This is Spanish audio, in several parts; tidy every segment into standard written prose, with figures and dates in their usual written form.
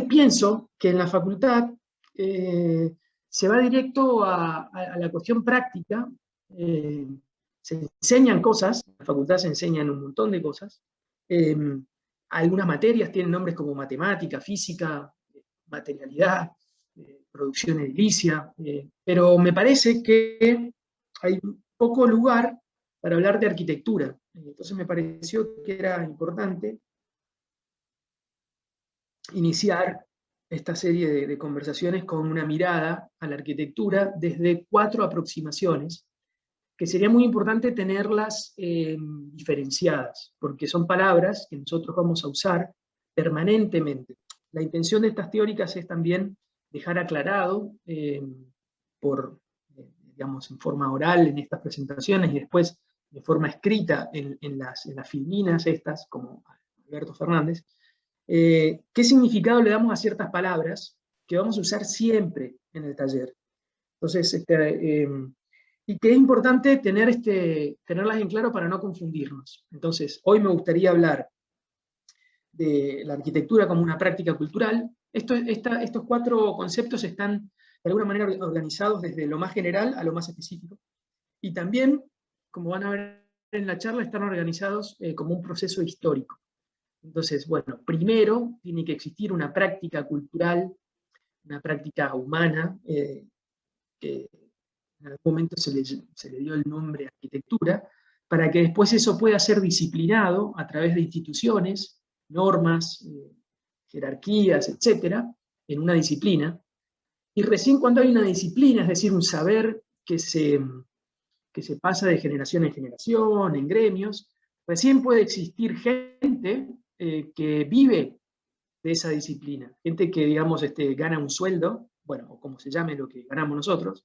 pienso que en la facultad se va directo a la cuestión práctica, se enseñan cosas, en la facultad se enseñan un montón de cosas, algunas materias tienen nombres como matemática, física, materialidad, producción edilicia, pero me parece que hay poco lugar para hablar de arquitectura. Entonces me pareció que era importante iniciar esta serie de conversaciones con una mirada a la arquitectura desde 4 aproximaciones, que sería muy importante tenerlas diferenciadas, porque son palabras que nosotros vamos a usar permanentemente. La intención de estas teóricas es también dejar aclarado, digamos, en forma oral en estas presentaciones y después de forma escrita en las filminas estas, como Alberto Fernández, qué significado le damos a ciertas palabras que vamos a usar siempre en el taller. Entonces, y que es importante tenerlas en claro para no confundirnos. Entonces, hoy me gustaría hablar de la arquitectura como una práctica cultural. Estos 4 conceptos están de alguna manera organizados desde lo más general a lo más específico. Y también, como van a ver en la charla, están organizados como un proceso histórico. Entonces, bueno, primero tiene que existir una práctica cultural, una práctica humana, que en algún momento se le dio el nombre arquitectura, para que después eso pueda ser disciplinado a través de instituciones, normas, jerarquías, etcétera, en una disciplina. Y recién cuando hay una disciplina, es decir, un saber que se pasa de generación en generación, en gremios, recién puede existir gente que vive de esa disciplina, gente que, digamos, gana un sueldo, bueno, o como se llame lo que ganamos nosotros,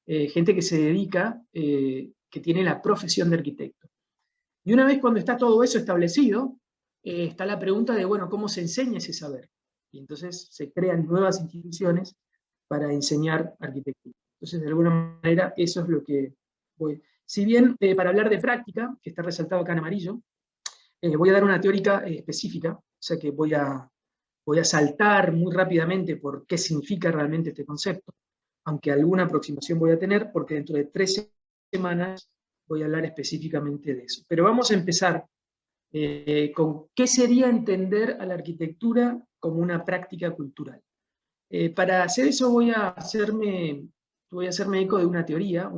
gente que se dedica, que tiene la profesión de arquitecto. Y una vez cuando está todo eso establecido, está la pregunta de, bueno, ¿cómo se enseña ese saber? Y entonces se crean nuevas instituciones para enseñar arquitectura. Entonces, de alguna manera, eso es lo que voy. Si bien, para hablar de práctica, que está resaltado acá en amarillo, voy a dar una teórica específica, o sea que voy a saltar muy rápidamente por qué significa realmente este concepto, aunque alguna aproximación voy a tener, porque dentro de 3 semanas voy a hablar específicamente de eso. Pero vamos a empezar con qué sería entender a la arquitectura como una práctica cultural. Para hacer eso voy a hacerme eco de una teoría,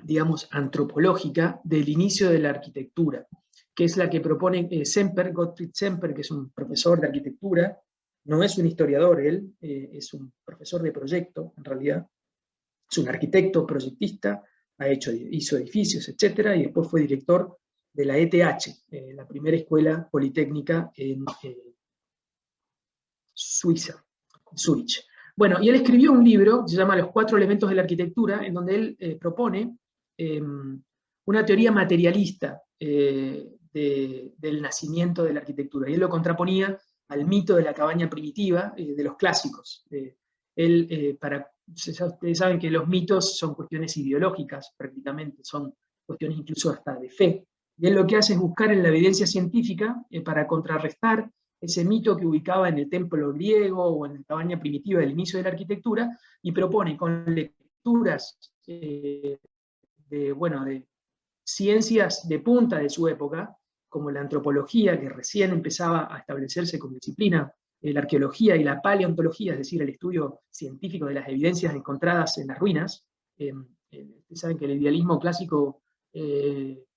digamos, antropológica del inicio de la arquitectura, que es la que propone Semper, Gottfried Semper, que es un profesor de arquitectura, no es un historiador él, es un profesor de proyecto, en realidad, es un arquitecto proyectista, hizo edificios, etc., y después fue director de la ETH, la primera escuela politécnica en Suiza, Zurich. Bueno, y él escribió un libro, se llama Los 4 elementos de la arquitectura, en donde él propone una teoría materialista del nacimiento de la arquitectura, y él lo contraponía al mito de la cabaña primitiva de los clásicos. Ustedes saben que los mitos son cuestiones ideológicas prácticamente, son cuestiones incluso hasta de fe, y él lo que hace es buscar en la evidencia científica para contrarrestar ese mito que ubicaba en el templo griego o en la cabaña primitiva del inicio de la arquitectura, y propone con lecturas de ciencias de punta de su época, como la antropología, que recién empezaba a establecerse como disciplina, la arqueología y la paleontología, es decir, el estudio científico de las evidencias encontradas en las ruinas. Ustedes saben que el idealismo clásico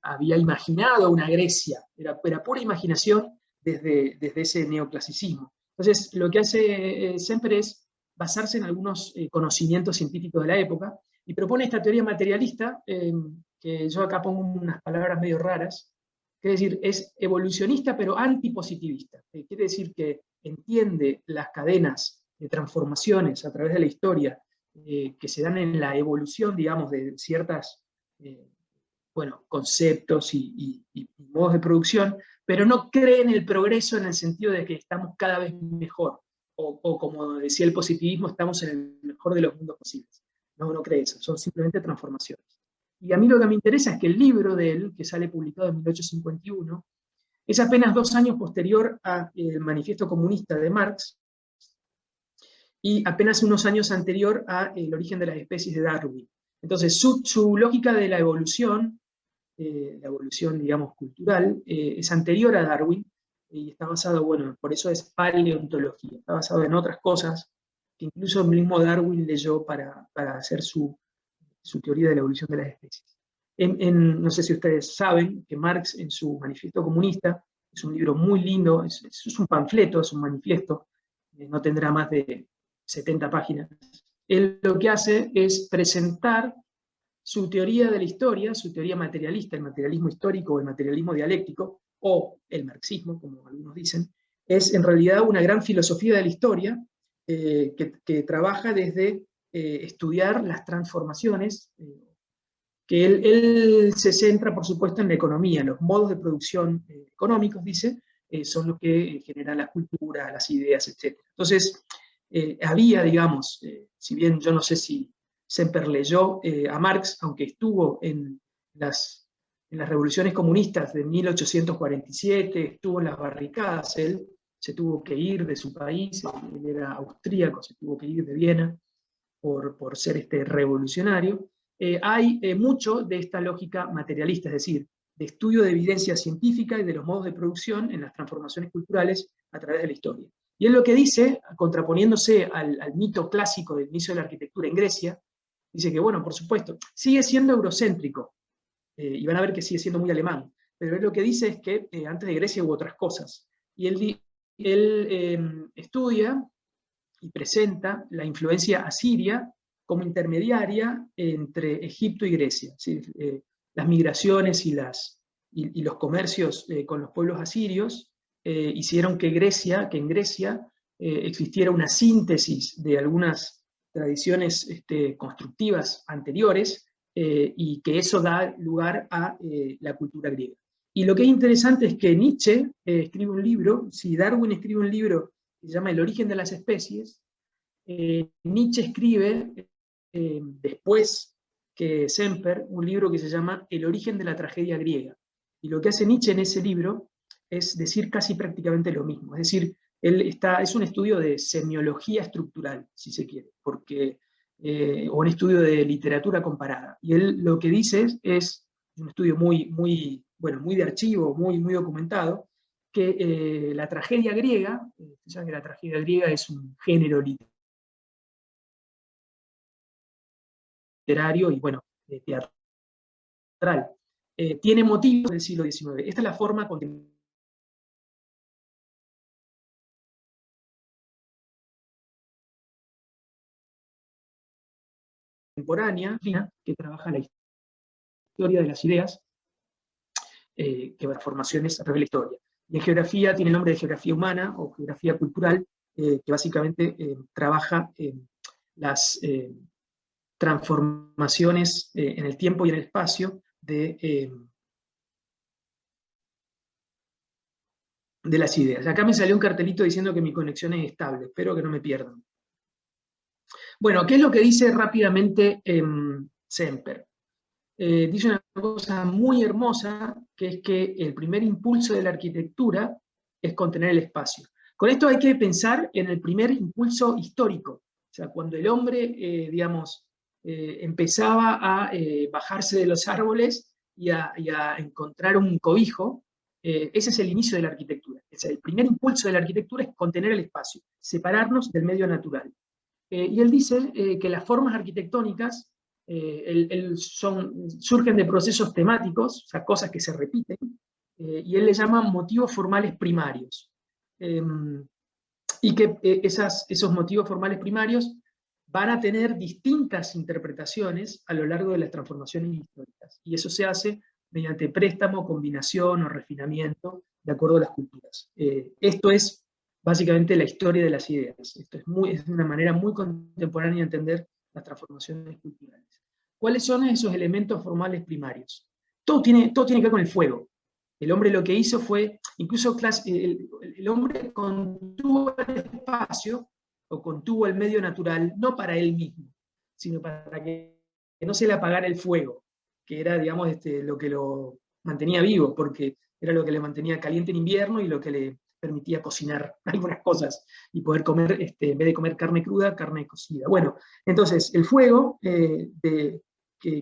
había imaginado una Grecia, era pura imaginación desde ese neoclasicismo. Entonces, lo que hace siempre es basarse en algunos conocimientos científicos de la época, y propone esta teoría materialista, que yo acá pongo unas palabras medio raras, que es decir, es evolucionista pero antipositivista. Quiere decir que entiende las cadenas de transformaciones a través de la historia que se dan en la evolución, digamos, de ciertas conceptos y modos de producción, pero no cree en el progreso en el sentido de que estamos cada vez mejor, o como decía el positivismo, estamos en el mejor de los mundos posibles. No cree eso, son simplemente transformaciones. Y a mí lo que me interesa es que el libro de él, que sale publicado en 1851, Es apenas 2 años posterior al Manifiesto Comunista de Marx, y apenas unos años anterior a El origen de las especies de Darwin. Entonces, su lógica de la evolución, digamos, cultural, es anterior a Darwin, y está basado, bueno, por eso es paleontología, está basado en otras cosas que incluso el mismo Darwin leyó para hacer su teoría de la evolución de las especies. No sé si ustedes saben que Marx, en su Manifiesto Comunista, es un libro muy lindo, es un panfleto, es un manifiesto, no tendrá más de 70 páginas. Él lo que hace es presentar su teoría de la historia, su teoría materialista, el materialismo histórico o el materialismo dialéctico, o el marxismo, como algunos dicen, es en realidad una gran filosofía de la historia que trabaja desde estudiar las transformaciones, que él se centra, por supuesto, en la economía. Los modos de producción económicos, dice, son los que generan las culturas, las ideas, etc. Entonces, había, digamos, si bien yo no sé si Semper leyó a Marx, aunque estuvo en las revoluciones comunistas de 1847, estuvo en las barricadas, él se tuvo que ir de su país, él era austríaco, se tuvo que ir de Viena por ser revolucionario. Hay mucho de esta lógica materialista, es decir, de estudio de evidencia científica y de los modos de producción en las transformaciones culturales a través de la historia. Y él lo que dice, contraponiéndose al mito clásico del inicio de la arquitectura en Grecia, dice que, bueno, por supuesto, sigue siendo eurocéntrico, y van a ver que sigue siendo muy alemán, pero él lo que dice es que antes de Grecia hubo otras cosas. Y él estudia y presenta la influencia asiria como intermediaria entre Egipto y Grecia. ¿Sí? Las migraciones y los comercios con los pueblos asirios hicieron que en Grecia existiera una síntesis de algunas tradiciones constructivas anteriores, y que eso da lugar a la cultura griega. Y lo que es interesante es que Nietzsche escribe un libro, si Darwin escribe un libro que se llama El origen de las especies, Nietzsche escribe, después que Semper, un libro que se llama El origen de la tragedia griega. Y lo que hace Nietzsche en ese libro es decir casi prácticamente lo mismo. Es decir, es un estudio de semiología estructural, si se quiere, o un estudio de literatura comparada. Y él lo que dice es un estudio muy de archivo, muy documentado, que la tragedia griega, ya que la tragedia griega es un género literario y teatral, tiene motivos del siglo XIX. Esta es la forma contemporánea que trabaja la historia de las ideas, que va a formaciones a través de la historia. Y en geografía tiene el nombre de geografía humana o geografía cultural, que básicamente trabaja las transformaciones en el tiempo y en el espacio de las ideas. Acá me salió un cartelito diciendo que mi conexión es estable, espero que no me pierdan. Bueno, ¿qué es lo que dice rápidamente Semper? Dice una cosa muy hermosa, que es que el primer impulso de la arquitectura es contener el espacio. Con esto hay que pensar en el primer impulso histórico, o sea, cuando el hombre, empezaba a bajarse de los árboles y a encontrar un cobijo. Ese es el inicio de la arquitectura. O sea, el primer impulso de la arquitectura es contener el espacio, separarnos del medio natural. Y él dice que las formas arquitectónicas surgen de procesos temáticos, o sea, cosas que se repiten, y él le llama motivos formales primarios. Y que esos motivos formales primarios van a tener distintas interpretaciones a lo largo de las transformaciones históricas. Y eso se hace mediante préstamo, combinación o refinamiento de acuerdo a las culturas. Esto es básicamente la historia de las ideas. Esto es una manera muy contemporánea de entender las transformaciones culturales. ¿Cuáles son esos elementos formales primarios? Todo tiene que ver con el fuego. El hombre lo que hizo fue, incluso el hombre contuvo el espacio, o contuvo el medio natural, no para él mismo, sino para que no se le apagara el fuego, que era, digamos, lo que lo mantenía vivo, porque era lo que le mantenía caliente en invierno y lo que le permitía cocinar algunas cosas y poder comer, en vez de comer carne cruda, carne cocida. Bueno, entonces el fuego, que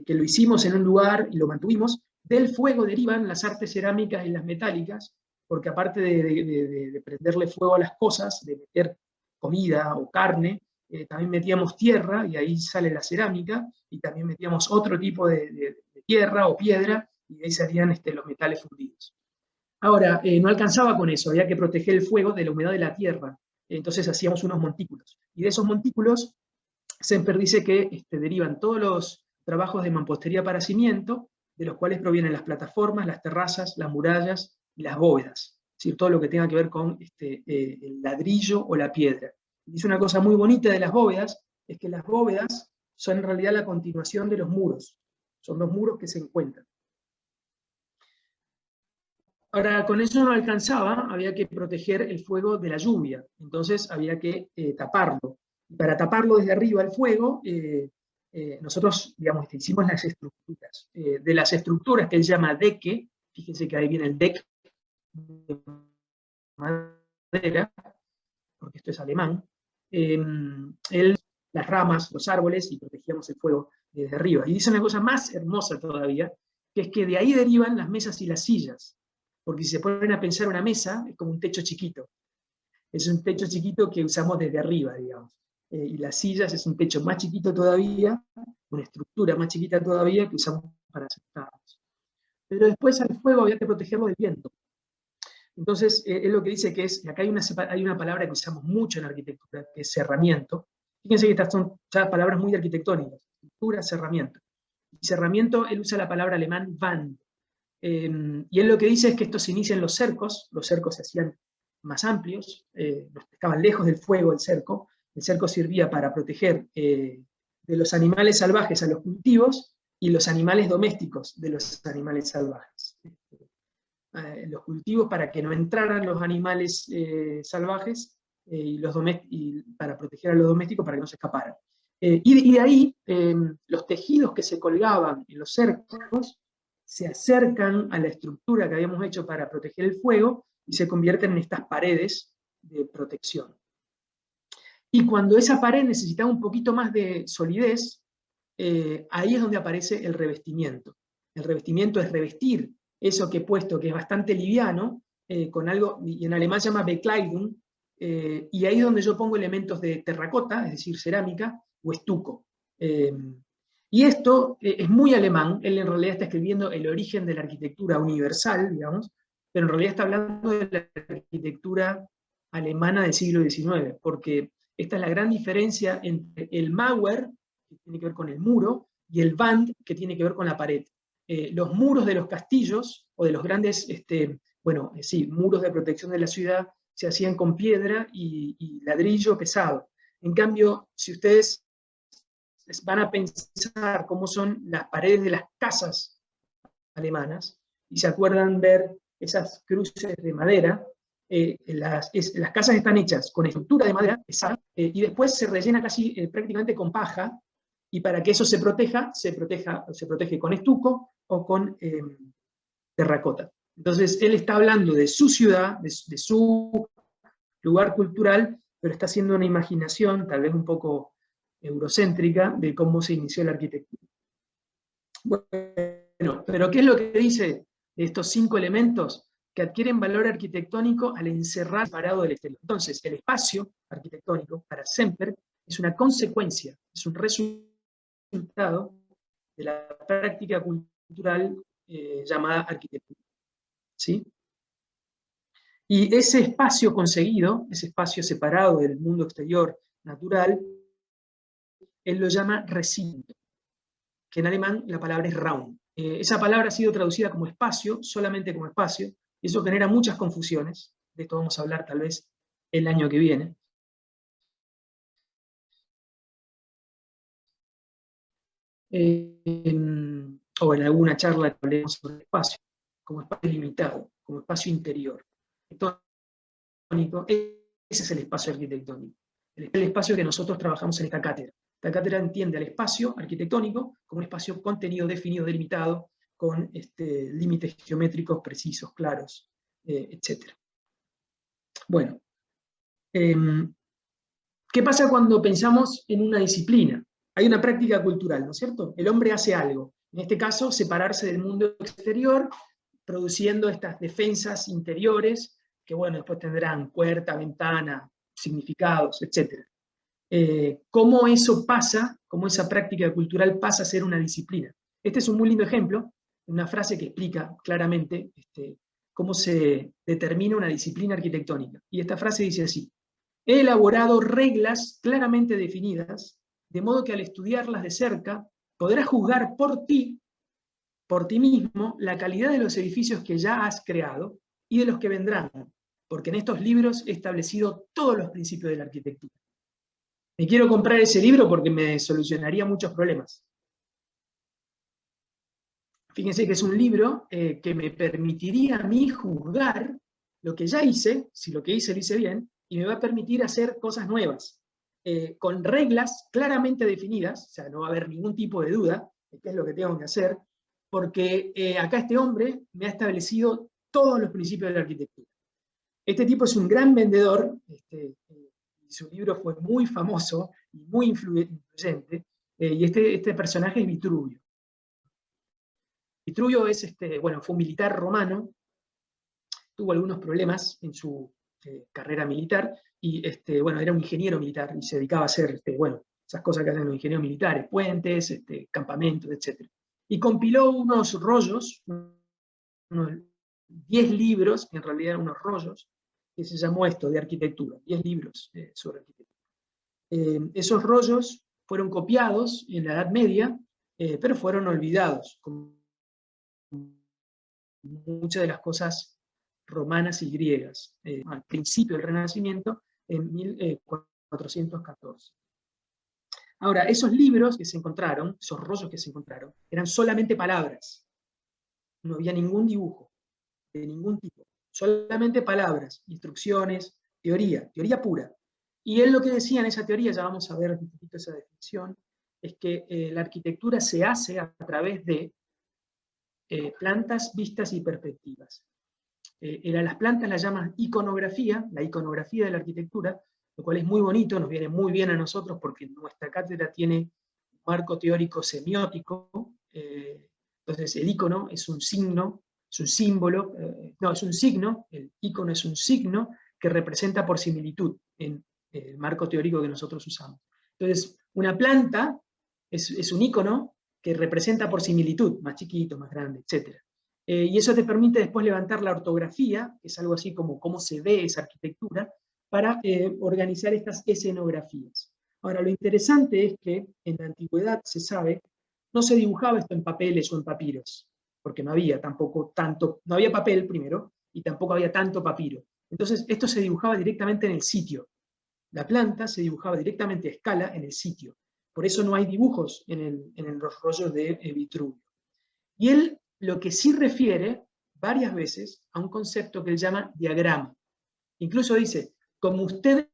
lo hicimos en un lugar y lo mantuvimos, del fuego derivan las artes cerámicas y las metálicas, porque aparte de prenderle fuego a las cosas, de meter comida o carne, también metíamos tierra, y ahí sale la cerámica, y también metíamos otro tipo de tierra o piedra, y de ahí salían los metales fundidos. Ahora, no alcanzaba con eso, había que proteger el fuego de la humedad de la tierra, entonces hacíamos unos montículos, y de esos montículos Semper dice que derivan todos los trabajos de mampostería para cimiento, de los cuales provienen las plataformas, las terrazas, las murallas y las bóvedas, es decir, todo lo que tenga que ver con el ladrillo o la piedra. Y dice una cosa muy bonita de las bóvedas, es que las bóvedas son en realidad la continuación de los muros, son dos muros que se encuentran. Ahora, con eso no alcanzaba, había que proteger el fuego de la lluvia, entonces había que taparlo. Y para taparlo desde arriba el fuego, nosotros, digamos, hicimos las estructuras. De las estructuras que él llama deque, fíjense que ahí viene el deck de madera, porque esto es alemán, las ramas, los árboles, y protegíamos el fuego desde arriba. Y dice una cosa más hermosa todavía, que es que de ahí derivan las mesas y las sillas. Porque si se ponen a pensar, una mesa es como un techo chiquito. Es un techo chiquito que usamos desde arriba, digamos. Y las sillas es un techo más chiquito todavía, una estructura más chiquita todavía que usamos para sentarnos. Pero después al fuego había que protegerlo del viento. Entonces, es lo que dice que es, acá hay una palabra que usamos mucho en arquitectura, que es cerramiento. Fíjense que estas son ya palabras muy arquitectónicas, estructura, cerramiento. Y cerramiento, él usa la palabra alemán Wand. Y él lo que dice es que esto se inicia en los cercos se hacían más amplios, estaban lejos del fuego el cerco servía para proteger de los animales salvajes a los cultivos, y los animales domésticos de los animales salvajes. Los cultivos para que no entraran los animales salvajes, y para proteger a los domésticos para que no se escaparan. Y de ahí, los tejidos que se colgaban en los cercos se acercan a la estructura que habíamos hecho para proteger el fuego y se convierten en estas paredes de protección. Y cuando esa pared necesitaba un poquito más de solidez, ahí es donde aparece el revestimiento. El revestimiento es revestir eso que he puesto, que es bastante liviano, con algo, y en alemán se llama Bekleidung, y ahí es donde yo pongo elementos de terracota, es decir, cerámica, o estuco. Y esto es muy alemán, él en realidad está escribiendo el origen de la arquitectura universal, digamos, pero en realidad está hablando de la arquitectura alemana del siglo XIX, porque esta es la gran diferencia entre el Mauer, que tiene que ver con el muro, y el Wand, que tiene que ver con la pared. Los muros de los castillos, o de los grandes, muros de protección de la ciudad, se hacían con piedra y ladrillo pesado. En cambio, si ustedes van a pensar cómo son las paredes de las casas alemanas, y se acuerdan ver esas cruces de madera, las casas están hechas con estructura de madera pesada, y después se rellena casi prácticamente con paja, y para que eso se protege con estuco o con terracota. Entonces, él está hablando de su ciudad, de su lugar cultural, pero está haciendo una imaginación, tal vez un poco eurocéntrica, de cómo se inició la arquitectura. Bueno, pero ¿qué es lo que dice de estos 5 elementos? Que adquieren valor arquitectónico al encerrar separado del exterior. Entonces, el espacio arquitectónico, para Semper, es una consecuencia, es un resultado de la práctica cultural llamada arquitectura. ¿Sí? Y ese espacio conseguido, ese espacio separado del mundo exterior natural, él lo llama recinto, que en alemán la palabra es Raum. Esa palabra ha sido traducida como espacio, solamente como espacio, y eso genera muchas confusiones. De esto vamos a hablar tal vez el año que viene. O en alguna charla que hablemos sobre espacio, como espacio limitado, como espacio interior. Ese es el espacio arquitectónico. El espacio que nosotros trabajamos en esta cátedra. Esta cátedra entiende al espacio arquitectónico como un espacio contenido, definido, delimitado, con límites geométricos precisos, claros, etc. Bueno, ¿qué pasa cuando pensamos en una disciplina? Hay una práctica cultural, ¿no es cierto? El hombre hace algo, en este caso, separarse del mundo exterior, produciendo estas defensas interiores, que bueno, después tendrán puerta, ventana, significados, etc. ¿Cómo eso pasa, cómo esa práctica cultural pasa a ser una disciplina? Este es un muy lindo ejemplo, una frase que explica claramente cómo se determina una disciplina arquitectónica. Y esta frase dice así: he elaborado reglas claramente definidas, de modo que al estudiarlas de cerca, podrás juzgar por ti mismo, la calidad de los edificios que ya has creado y de los que vendrán, porque en estos libros he establecido todos los principios de la arquitectura. Me quiero comprar ese libro porque me solucionaría muchos problemas. Fíjense que es un libro que me permitiría a mí juzgar lo que ya hice, si lo que hice lo hice bien, y me va a permitir hacer cosas nuevas, con reglas claramente definidas, o sea, no va a haber ningún tipo de duda de qué es lo que tengo que hacer, porque acá este hombre me ha establecido todos los principios de la arquitectura. Este tipo es un gran vendedor, y su libro fue muy famoso y muy influyente, y este personaje es Vitruvio. Vitruvio es, bueno, fue un militar romano, tuvo algunos problemas en su carrera militar, y bueno, era un ingeniero militar y se dedicaba a hacer bueno, esas cosas que hacen los ingenieros militares, puentes, campamentos, etc. Y compiló unos rollos, unos 10 libros, en realidad eran unos rollos, que se llamó esto, de arquitectura, 10 libros sobre arquitectura. Esos rollos fueron copiados en la Edad Media, pero fueron olvidados, como muchas de las cosas romanas y griegas, al principio del Renacimiento, en 1414. Ahora, esos libros que se encontraron, esos rollos que se encontraron, eran solamente palabras. No había ningún dibujo, de ningún tipo. Solamente palabras, instrucciones, teoría pura. Y él lo que decía en esa teoría, ya vamos a ver un poquito esa definición, es que la arquitectura se hace a través de plantas, vistas y perspectivas. Las plantas las llaman iconografía, la iconografía de la arquitectura, lo cual es muy bonito, nos viene muy bien a nosotros porque nuestra cátedra tiene un marco teórico semiótico. Entonces el icono es un signo, es un símbolo, no, es un signo, el icono es un signo que representa por similitud en el marco teórico que nosotros usamos. Entonces, una planta es un icono que representa por similitud, más chiquito, más grande, etc. Y eso te permite después levantar la ortografía, que es algo así como cómo se ve esa arquitectura, para organizar estas escenografías. Ahora, lo interesante es que en la antigüedad, se sabe, no se dibujaba esto en papeles o en papiros, porque no había tampoco tanto, no había papel primero, y tampoco había tanto papiro. Entonces, esto se dibujaba directamente en el sitio. La planta se dibujaba directamente a escala en el sitio. Por eso no hay dibujos en los rollos de Vitruvio. Y él lo que sí refiere varias veces a un concepto que él llama diagrama. Incluso dice, como ustedes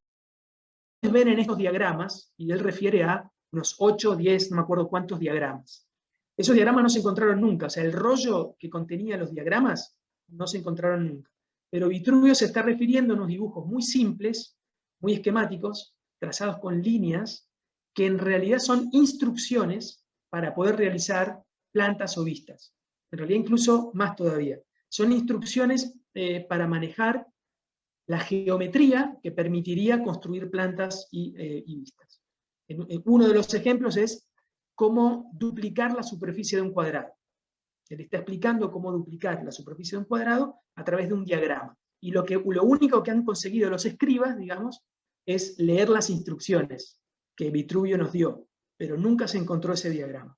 ven en estos diagramas, y él refiere a unos 8, 10, no me acuerdo cuántos diagramas. Esos diagramas no se encontraron nunca, o sea, el rollo que contenía los diagramas no se encontraron nunca. Pero Vitruvio se está refiriendo a unos dibujos muy simples, muy esquemáticos, trazados con líneas, que en realidad son instrucciones para poder realizar plantas o vistas. En realidad incluso más todavía. Son instrucciones para manejar la geometría que permitiría construir plantas y vistas. Uno de los ejemplos es cómo duplicar la superficie de un cuadrado. Él está explicando cómo duplicar la superficie de un cuadrado a través de un diagrama. Y lo único que han conseguido los escribas, digamos, es leer las instrucciones que Vitruvio nos dio, pero nunca se encontró ese diagrama.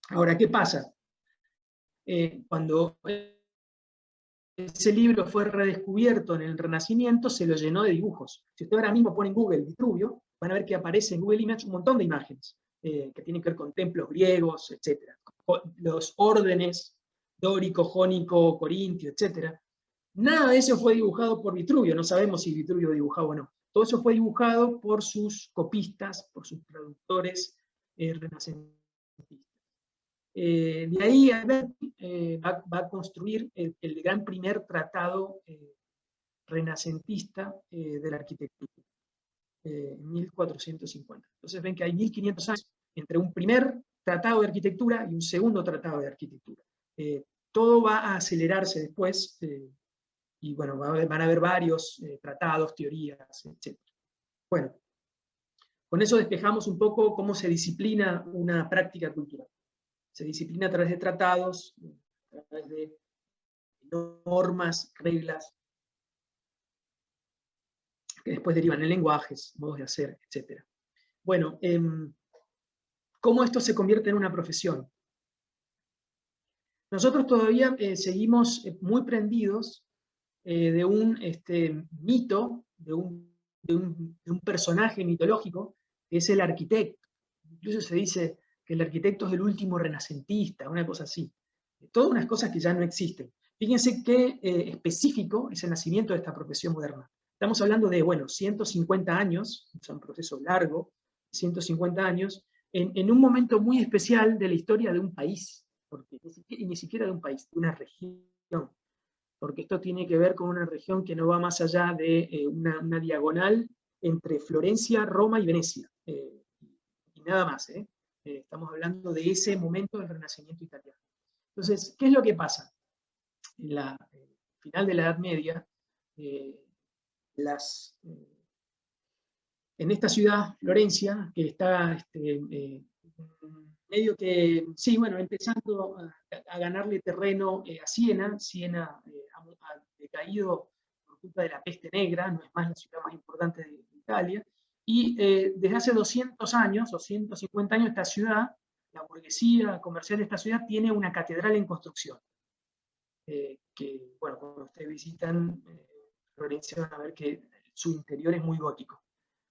Ahora, ¿qué pasa? Cuando ese libro fue redescubierto en el Renacimiento, se lo llenó de dibujos. Si usted ahora mismo pone en Google Vitruvio, van a ver que aparece en Google Images un montón de imágenes que tienen que ver con templos griegos, etc. Los órdenes dórico, jónico, corintio, etc. Nada de eso fue dibujado por Vitruvio, no sabemos si Vitruvio dibujaba o no. Todo eso fue dibujado por sus copistas, por sus traductores renacentistas. De ahí Alberti va a construir el gran primer tratado renacentista de la arquitectura, en 1450. Entonces ven que hay 1500 años entre un primer tratado de arquitectura y un segundo tratado de arquitectura. Todo va a acelerarse después, y bueno, van a haber varios tratados, teorías, etc. Bueno, con eso despejamos un poco cómo se disciplina una práctica cultural. Se disciplina a través de tratados, a través de normas, reglas, que después derivan en lenguajes, modos de hacer, etc. Bueno, ¿cómo esto se convierte en una profesión? Nosotros todavía seguimos muy prendidos de un mito, de un personaje mitológico, que es el arquitecto. Incluso se dice que el arquitecto es el último renacentista, una cosa así. Todas unas cosas que ya no existen. Fíjense qué específico es el nacimiento de esta profesión moderna. Estamos hablando de, bueno, 150 años, es un proceso largo, 150 años, en un momento muy especial de la historia de un país, porque ni siquiera de un país, de una región, porque esto tiene que ver con una región que no va más allá de una diagonal entre Florencia, Roma y Venecia, y nada más. Estamos hablando de ese momento del Renacimiento italiano. Entonces, ¿qué es lo que pasa? En la final de la Edad Media, en esta ciudad, Florencia, que está medio que, sí, bueno, empezando a ganarle terreno a Siena. Siena ha decaído por culpa de la peste negra, no es más la ciudad más importante de Italia, y desde hace 200 años, o 150 años, esta ciudad, la burguesía comercial de esta ciudad, tiene una catedral en construcción, que, bueno, cuando ustedes visitan Florencia van a ver que su interior es muy gótico.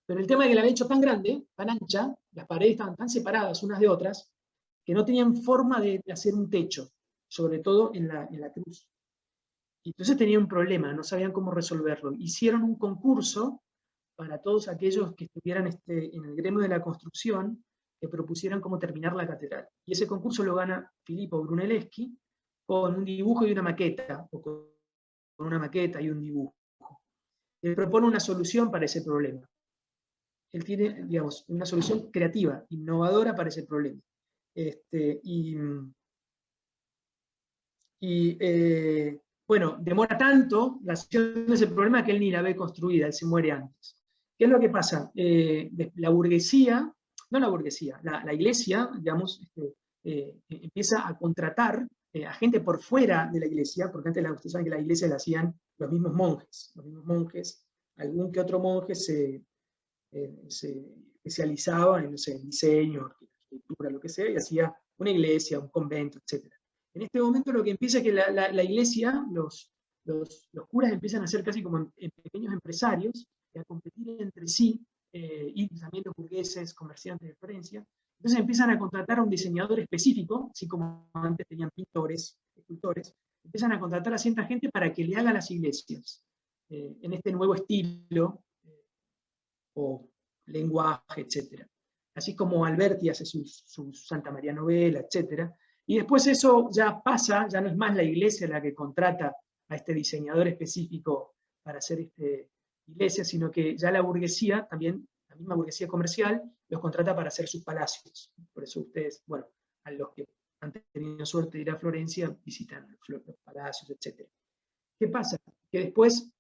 Pero el tema es que la había hecho tan grande, tan ancha, las paredes estaban tan separadas unas de otras, que no tenían forma de hacer un techo, sobre todo en la cruz. Y entonces tenían un problema, no sabían cómo resolverlo. Hicieron un concurso para todos aquellos que estuvieran en el gremio de la construcción, que propusieran cómo terminar la catedral. Y ese concurso lo gana Filippo Brunelleschi con un dibujo y una maqueta, o con una maqueta y un dibujo. Él propone una solución para ese problema. Él tiene, digamos, una solución creativa, innovadora para ese problema. Bueno, demora tanto la solución de ese problema que él ni la ve construida, él se muere antes. ¿Qué es lo que pasa? La burguesía, no la burguesía, la iglesia, digamos, empieza a contratar a gente por fuera de la iglesia, porque antes ustedes saben que la iglesia la hacían los mismos monjes, algún que otro monje se especializaba en, no sé, en diseño, arquitectura, lo que sea, y hacía una iglesia, un convento, etc. En este momento lo que empieza es que la iglesia, los curas empiezan a ser casi como pequeños empresarios, y a competir entre sí, y también los burgueses, comerciantes de Florencia. Entonces empiezan a contratar a un diseñador específico, así como antes tenían pintores, escultores, empiezan a contratar a cierta gente para que le haga las iglesias, en este nuevo estilo, o lenguaje, etc. Así como Alberti hace su Santa María Novela, etc. Y después eso ya pasa, ya no es más la iglesia la que contrata a este diseñador específico para hacer iglesia, sino que ya la burguesía, también la misma burguesía comercial, los contrata para hacer sus palacios. Por eso ustedes, bueno, a los que han tenido suerte de ir a Florencia, visitan los palacios, etc. ¿Qué pasa? Que después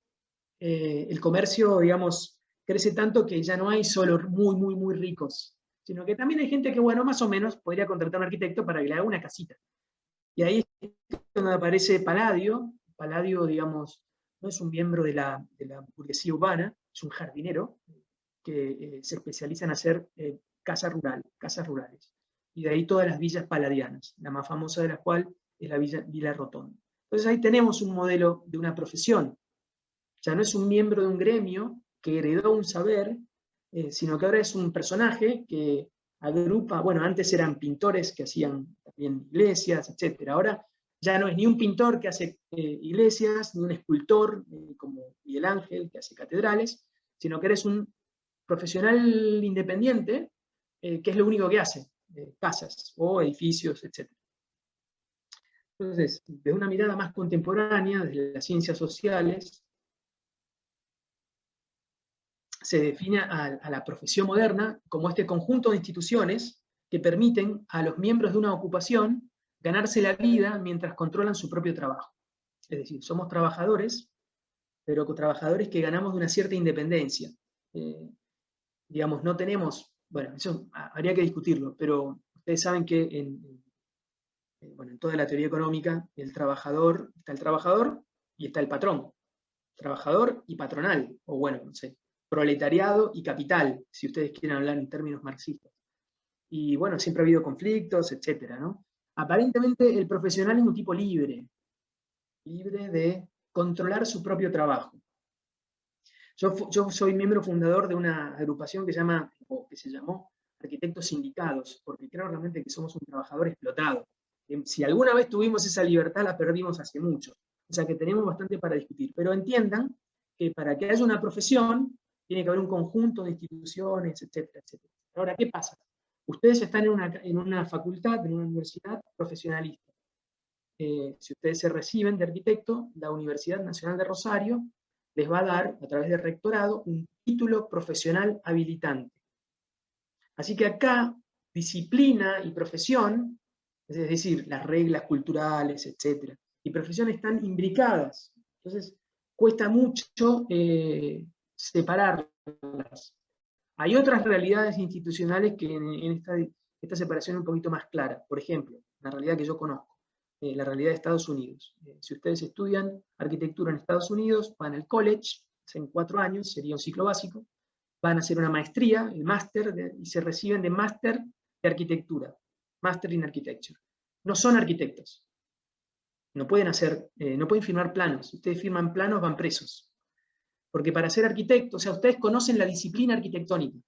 el comercio, digamos, crece tanto que ya no hay solo muy, muy, muy ricos, sino que también hay gente que, bueno, más o menos podría contratar a un arquitecto para que le haga una casita. Y ahí es donde aparece Palladio. Palladio, digamos, no es un miembro de la burguesía urbana, es un jardinero que se especializa en hacer casas rurales. Y de ahí todas las villas palladianas, la más famosa de las cuales es la Villa Rotonda. Entonces ahí tenemos un modelo de una profesión. Ya no es un miembro de un gremio que heredó un saber, sino que ahora es un personaje que agrupa, bueno, antes eran pintores que hacían también iglesias, etc. Ahora ya no es ni un pintor que hace iglesias, ni un escultor como Miguel Ángel que hace catedrales, sino que eres un profesional independiente que es lo único que hace, casas o edificios, etc. Entonces, desde una mirada más contemporánea, desde las ciencias sociales, se define a la profesión moderna como este conjunto de instituciones que permiten a los miembros de una ocupación ganarse la vida mientras controlan su propio trabajo. Es decir, somos trabajadores, pero trabajadores que ganamos de una cierta independencia. Digamos, no tenemos, bueno, eso habría que discutirlo, pero ustedes saben que en toda la teoría económica, está el trabajador y está el patrón. Trabajador y patronal, o bueno, no sé, proletariado y capital, si ustedes quieren hablar en términos marxistas. Y bueno, siempre ha habido conflictos, etcétera, ¿no? Aparentemente el profesional es un tipo libre de controlar su propio trabajo. Yo soy miembro fundador de una agrupación que se llamó Arquitectos Sindicados, porque creo realmente que somos un trabajador explotado. Si alguna vez tuvimos esa libertad, la perdimos hace mucho. O sea que tenemos bastante para discutir. Pero entiendan que para que haya una profesión, tiene que haber un conjunto de instituciones, etcétera, etcétera. Ahora, ¿qué pasa? Ustedes están en una facultad, en una universidad profesionalista. Si ustedes se reciben de arquitecto, la Universidad Nacional de Rosario les va a dar, a través del rectorado, un título profesional habilitante. Así que acá, disciplina y profesión, es decir, las reglas culturales, etcétera, y profesión están imbricadas. Entonces, cuesta mucho separarlas. Hay otras realidades institucionales que en esta separación es un poquito más clara. Por ejemplo, la realidad que yo conozco, la realidad de Estados Unidos. Si ustedes estudian arquitectura en Estados Unidos, van al college, en 4 años, sería un ciclo básico, van a hacer una maestría, el máster, y se reciben de máster de arquitectura, Master in Architecture. No son arquitectos. No pueden firmar planos. Si ustedes firman planos, van presos. Porque para ser arquitectos, o sea, ustedes conocen la disciplina arquitectónica.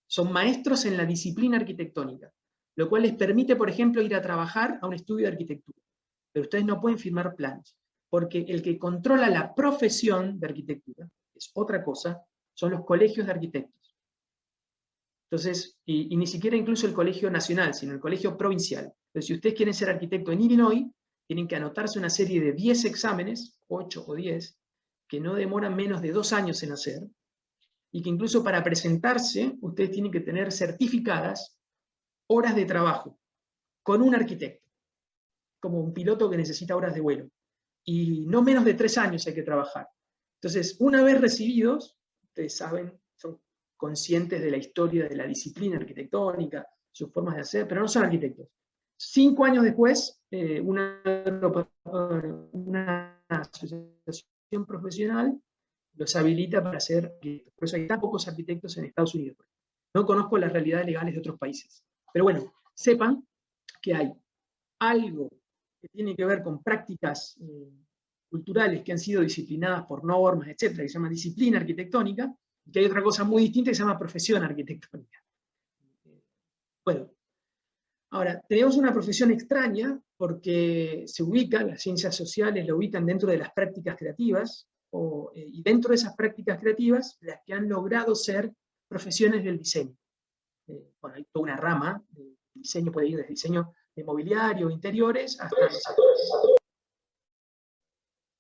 Son maestros en la disciplina arquitectónica, lo cual les permite, por ejemplo, ir a trabajar a un estudio de arquitectura. Pero ustedes no pueden firmar planos, porque el que controla la profesión de arquitectura, es otra cosa, son los colegios de arquitectos. Entonces, y ni siquiera incluso el colegio nacional, sino el colegio provincial. Entonces, si ustedes quieren ser arquitecto en Illinois, tienen que anotarse una serie de 10 exámenes, 8 o 10, que no demoran menos de 2 años en hacer, y que incluso para presentarse, ustedes tienen que tener certificadas horas de trabajo con un arquitecto, como un piloto que necesita horas de vuelo. Y no menos de 3 años hay que trabajar. Entonces, una vez recibidos, ustedes saben, son conscientes de la historia de la disciplina arquitectónica, sus formas de hacer, pero no son arquitectos. 5 años después, una asociación profesional los habilita para ser arquitectos. Por eso hay tan pocos arquitectos en Estados Unidos. No conozco las realidades legales de otros países. Pero bueno, sepan que hay algo que tiene que ver con prácticas culturales que han sido disciplinadas por normas, etcétera, que se llama disciplina arquitectónica, y que hay otra cosa muy distinta que se llama profesión arquitectónica. Bueno, ahora, tenemos una profesión extraña porque se ubican, las ciencias sociales la ubican dentro de las prácticas creativas, y dentro de esas prácticas creativas, las que han logrado ser profesiones del diseño. Bueno, hay toda una rama de diseño, puede ir desde diseño de mobiliario, interiores, hasta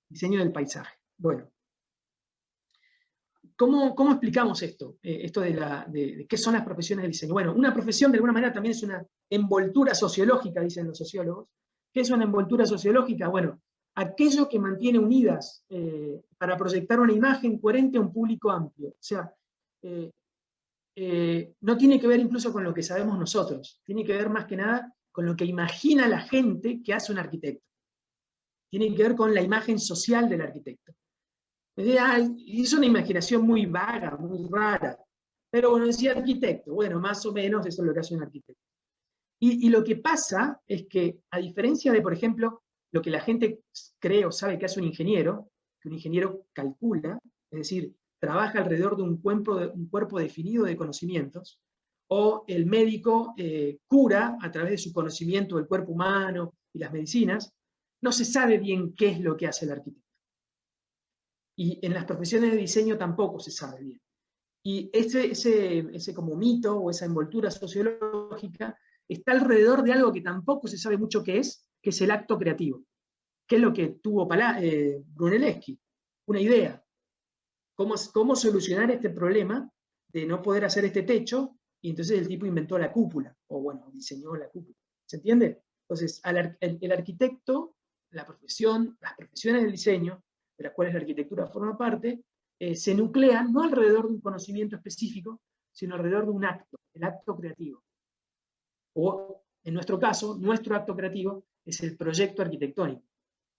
diseño del paisaje. Bueno, ¿cómo explicamos esto? Esto de qué son las profesiones del diseño. Bueno, una profesión de alguna manera también es una envoltura sociológica, dicen los sociólogos. ¿Qué es una envoltura sociológica? Bueno, aquello que mantiene unidas para proyectar una imagen coherente a un público amplio. O sea, no tiene que ver incluso con lo que sabemos nosotros, tiene que ver más que nada con lo que imagina la gente que hace un arquitecto. Tiene que ver con la imagen social del arquitecto. Es una imaginación muy vaga, muy rara. Pero bueno, decía arquitecto, bueno, más o menos eso es lo que hace un arquitecto. Y lo que pasa es que, a diferencia de, por ejemplo, lo que la gente cree o sabe que hace un ingeniero, que un ingeniero calcula, es decir, trabaja alrededor de un cuerpo definido de conocimientos, o el médico cura a través de su conocimiento del cuerpo humano y las medicinas, no se sabe bien qué es lo que hace el arquitecto. Y en las profesiones de diseño tampoco se sabe bien. Y ese como mito o esa envoltura sociológica está alrededor de algo que tampoco se sabe mucho qué es, que es el acto creativo. ¿Qué es lo que tuvo Brunelleschi? Una idea. ¿Cómo solucionar este problema de no poder hacer este techo? Y entonces el tipo inventó la cúpula, o bueno, diseñó la cúpula. ¿Se entiende? Entonces, el arquitecto, las profesiones del diseño, de las cuales la arquitectura forma parte, se nuclean no alrededor de un conocimiento específico, sino alrededor de un acto, el acto creativo. O, en nuestro caso, nuestro acto creativo es el proyecto arquitectónico.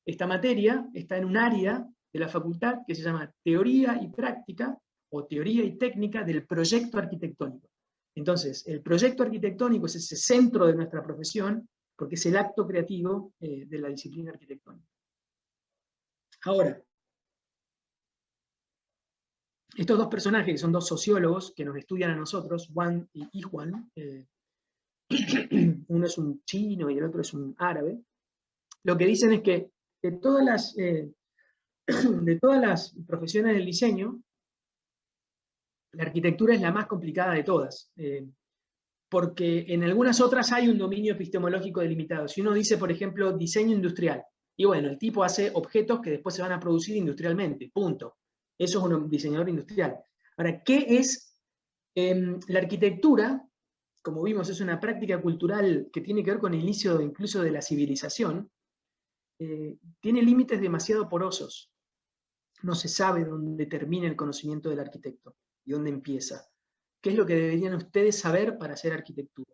Esta materia está en un área de la facultad que se llama Teoría y Práctica, o Teoría y Técnica del Proyecto Arquitectónico. Entonces, el proyecto arquitectónico es ese centro de nuestra profesión, porque es el acto creativo de la disciplina arquitectónica. Ahora, estos dos personajes, que son dos sociólogos que nos estudian a nosotros, Wang y Juan, uno es un chino y el otro es un árabe, lo que dicen es que de todas las profesiones del diseño, la arquitectura es la más complicada de todas, porque en algunas otras hay un dominio epistemológico delimitado. Si uno dice, por ejemplo, diseño industrial, y bueno, el tipo hace objetos que después se van a producir industrialmente, punto. Eso es un diseñador industrial. Ahora, ¿qué es la arquitectura? Como vimos, es una práctica cultural que tiene que ver con el inicio incluso de la civilización. Tiene límites demasiado porosos. No se sabe dónde termina el conocimiento del arquitecto y dónde empieza. ¿Qué es lo que deberían ustedes saber para hacer arquitectura?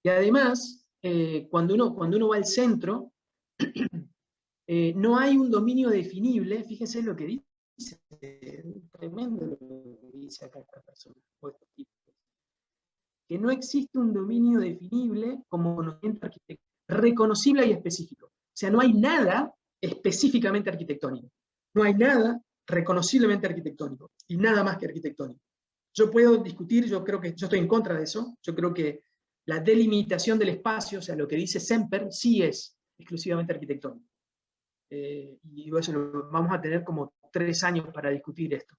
Y además, cuando uno va al centro, no hay un dominio definible. Fíjense lo que dice, tremendo lo que dice acá esta persona, o estos tipos. Que no existe un dominio definible como conocimiento arquitectónico, reconocible y específico. O sea, no hay nada específicamente arquitectónico. No hay nada reconociblemente arquitectónico, y nada más que arquitectónico. Yo puedo discutir, yo estoy en contra de eso, yo creo que la delimitación del espacio, o sea, lo que dice Semper, sí es exclusivamente arquitectónico. Y eso vamos a tener como 3 años para discutir esto.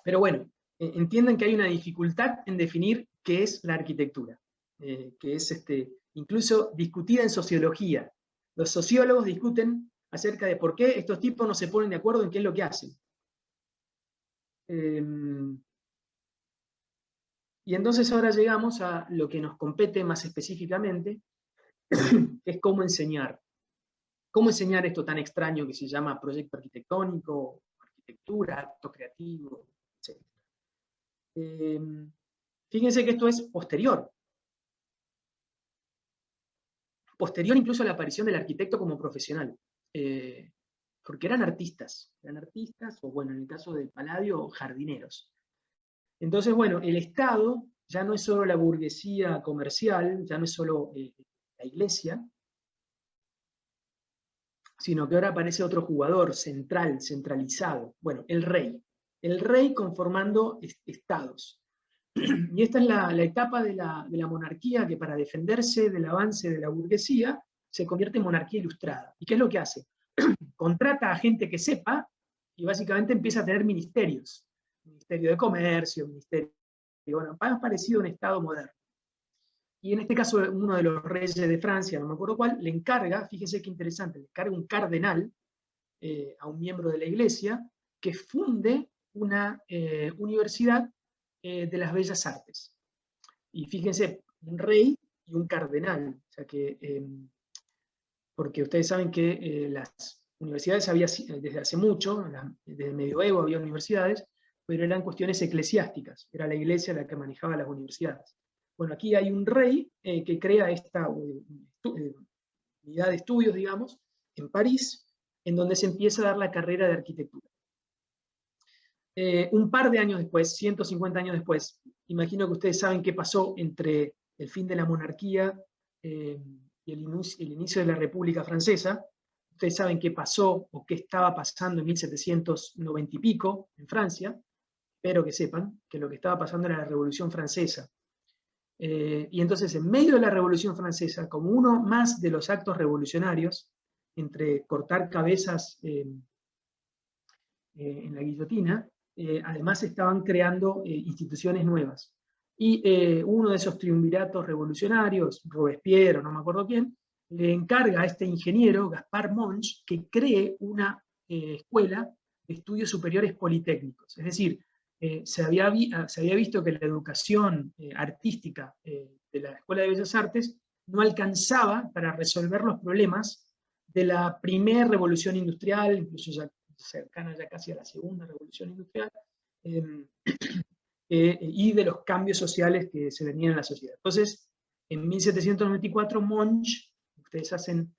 Pero bueno, entiendan que hay una dificultad en definir qué es la arquitectura, que es incluso discutida en sociología. Los sociólogos discuten acerca de por qué estos tipos no se ponen de acuerdo en qué es lo que hacen. Y entonces ahora llegamos a lo que nos compete más específicamente, que es cómo enseñar. ¿Cómo enseñar esto tan extraño que se llama proyecto arquitectónico, arquitectura, acto creativo, etc.? Fíjense que esto es posterior. Posterior incluso a la aparición del arquitecto como profesional. Porque eran artistas, o bueno, en el caso de Palladio, jardineros. Entonces, bueno, el Estado ya no es solo la burguesía comercial, ya no es solo la iglesia, sino que ahora aparece otro jugador centralizado, bueno, el rey conformando estados. Y esta es la etapa de la monarquía que, para defenderse del avance de la burguesía, se convierte en monarquía ilustrada. ¿Y qué es lo que hace? Contrata a gente que sepa y básicamente empieza a tener ministerios. Ministerio de Comercio, ministerio, bueno, más parecido a un Estado moderno. Y en este caso, uno de los reyes de Francia, no me acuerdo cuál, le encarga, fíjese qué interesante, le encarga un cardenal a un miembro de la iglesia que funde una universidad de las bellas artes. Y fíjense, un rey y un cardenal, o sea que, porque ustedes saben que las universidades había desde hace mucho, desde el medioevo había universidades, pero eran cuestiones eclesiásticas, era la iglesia la que manejaba las universidades. Bueno, aquí hay un rey que crea esta unidad de estudios, digamos, en París, en donde se empieza a dar la carrera de arquitectura. Un par de años después, 150 años después, imagino que ustedes saben qué pasó entre el fin de la monarquía y el inicio de la República Francesa. Ustedes saben qué pasó o qué estaba pasando en 1790 y pico en Francia. Espero que sepan que lo que estaba pasando era la Revolución Francesa. Y entonces, en medio de la Revolución Francesa, como uno más de los actos revolucionarios, entre cortar cabezas en la guillotina, además estaban creando instituciones nuevas. Y uno de esos triunviratos revolucionarios, Robespierre, no me acuerdo quién, le encarga a este ingeniero, Gaspar Monge, que cree una escuela de estudios superiores politécnicos. Es decir, se había visto que la educación artística de la Escuela de Bellas Artes no alcanzaba para resolver los problemas de la primera revolución industrial, incluso ya cercana ya casi a la segunda revolución industrial, y de los cambios sociales que se venían en la sociedad. Entonces, en 1794, Monge, ustedes hacen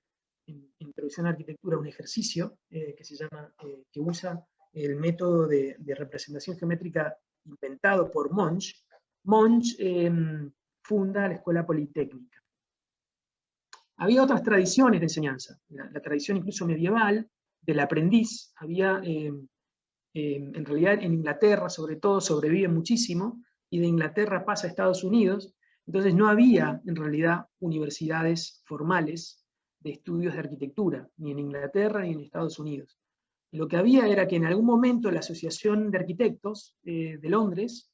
en Introducción a la Arquitectura un ejercicio que se llama, que usa el método de representación geométrica inventado por Monge. Monge funda la Escuela Politécnica. Había otras tradiciones de enseñanza, la tradición incluso medieval del aprendiz. Había, en realidad en Inglaterra sobre todo sobrevive muchísimo, y de Inglaterra pasa a Estados Unidos. Entonces no había en realidad universidades formales de estudios de arquitectura, ni en Inglaterra ni en Estados Unidos. Lo que había era que en algún momento la Asociación de Arquitectos de Londres,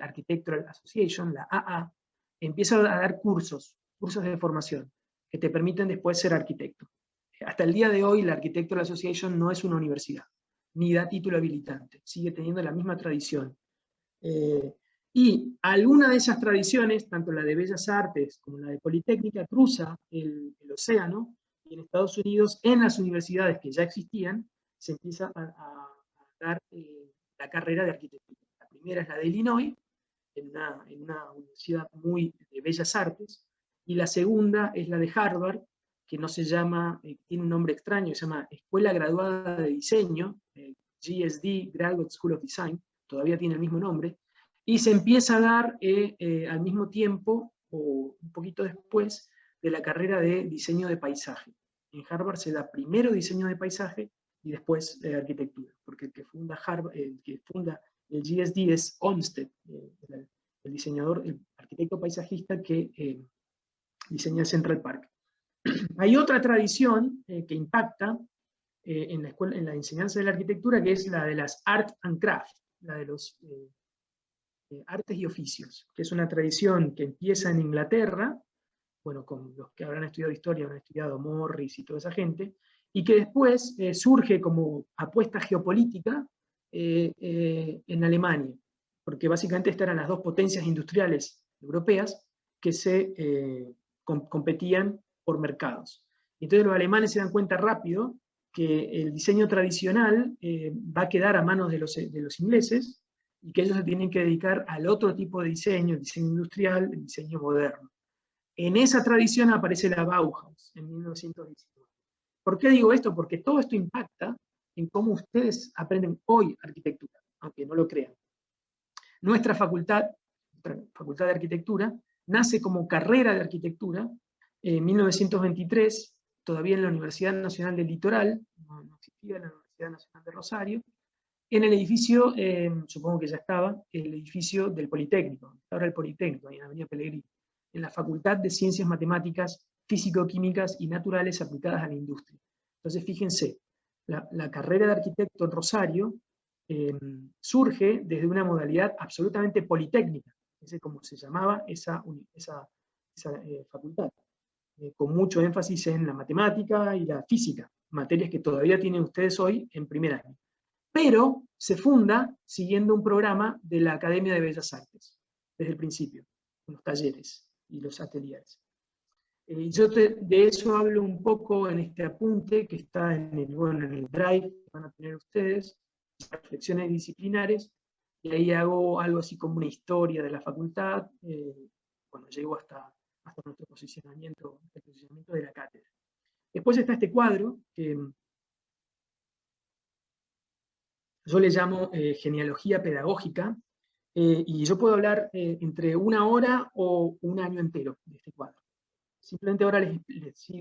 Architectural Association, la AA, empieza a dar cursos de formación, que te permiten después ser arquitecto. Hasta el día de hoy la Architectural Association no es una universidad, ni da título habilitante, sigue teniendo la misma tradición. Y alguna de esas tradiciones, tanto la de Bellas Artes como la de Politécnica, cruza el océano, y en Estados Unidos, en las universidades que ya existían, se empieza a dar la carrera de arquitectura. La primera es la de Illinois, en una universidad muy de Bellas Artes, y la segunda es la de Harvard, que no se llama, tiene un nombre extraño, se llama Escuela Graduada de Diseño, GSD, Graduate School of Design, todavía tiene el mismo nombre, y se empieza a dar al mismo tiempo, o un poquito después, de la carrera de diseño de paisaje. En Harvard se da primero diseño de paisaje y después arquitectura, porque el que funda el GSD es Olmsted, el diseñador, el arquitecto paisajista que diseña el Central Park. Hay otra tradición que impacta en la enseñanza de la arquitectura, que es la de las Art and Craft, la de los artes y oficios, que es una tradición que empieza en Inglaterra, bueno, con los que habrán estudiado historia, habrán estudiado Morris y toda esa gente, y que después surge como apuesta geopolítica en Alemania, porque básicamente estas eran las dos potencias industriales europeas que se competían por mercados. Entonces los alemanes se dan cuenta rápido que el diseño tradicional va a quedar a manos de los ingleses, y que ellos se tienen que dedicar al otro tipo de diseño, el diseño industrial, el diseño moderno. En esa tradición aparece la Bauhaus, en 1919. ¿Por qué digo esto? Porque todo esto impacta en cómo ustedes aprenden hoy arquitectura, aunque no lo crean. Nuestra facultad de Arquitectura, nace como carrera de arquitectura en 1923, todavía en la Universidad Nacional del Litoral, no existía la Universidad Nacional de Rosario, en el edificio, supongo que ya estaba, el edificio del Politécnico, ahora el Politécnico, ahí en Avenida Pellegrini, en la Facultad de Ciencias Matemáticas, Físico-Químicas y Naturales aplicadas a la industria. Entonces, fíjense, la carrera de arquitecto en Rosario surge desde una modalidad absolutamente politécnica, ese como se llamaba esa facultad, con mucho énfasis en la matemática y la física, materias que todavía tienen ustedes hoy en primer año. Pero se funda siguiendo un programa de la Academia de Bellas Artes, desde el principio, con los talleres y los ateliers. Yo de eso hablo un poco en este apunte que está en el drive que van a tener ustedes, reflexiones disciplinares, y ahí hago algo así como una historia de la facultad, cuando llego hasta nuestro posicionamiento, el posicionamiento de la cátedra. Después está este cuadro, que yo le llamo genealogía pedagógica, y yo puedo hablar entre una hora o un año entero de este cuadro. Simplemente ahora les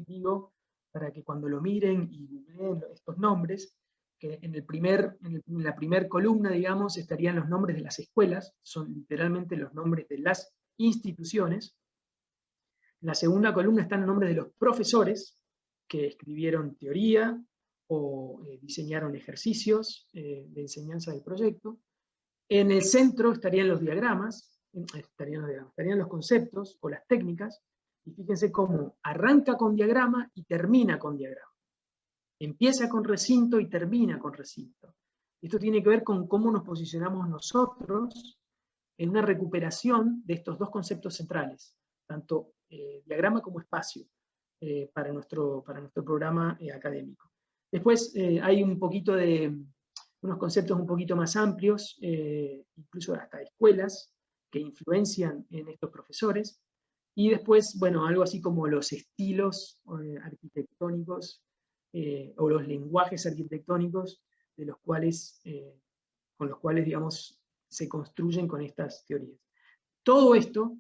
digo, para que cuando lo miren y googleen estos nombres, que en la primera columna, digamos, estarían los nombres de las escuelas, son literalmente los nombres de las instituciones. En la segunda columna están los nombres de los profesores que escribieron teoría o diseñaron ejercicios de enseñanza del proyecto. En el centro estarían los diagramas, estarían los conceptos o las técnicas, Y fíjense cómo arranca con diagrama y termina con diagrama. Empieza con recinto y termina con recinto. Esto tiene que ver con cómo nos posicionamos nosotros en una recuperación de estos dos conceptos centrales, tanto diagrama como espacio, para nuestro programa académico. Después hay unos conceptos un poquito más amplios, incluso hasta escuelas, que influencian en estos profesores, y después, bueno, algo así como los estilos arquitectónicos, o los lenguajes arquitectónicos de los cuales, con los cuales, digamos, se construyen con estas teorías. Todo esto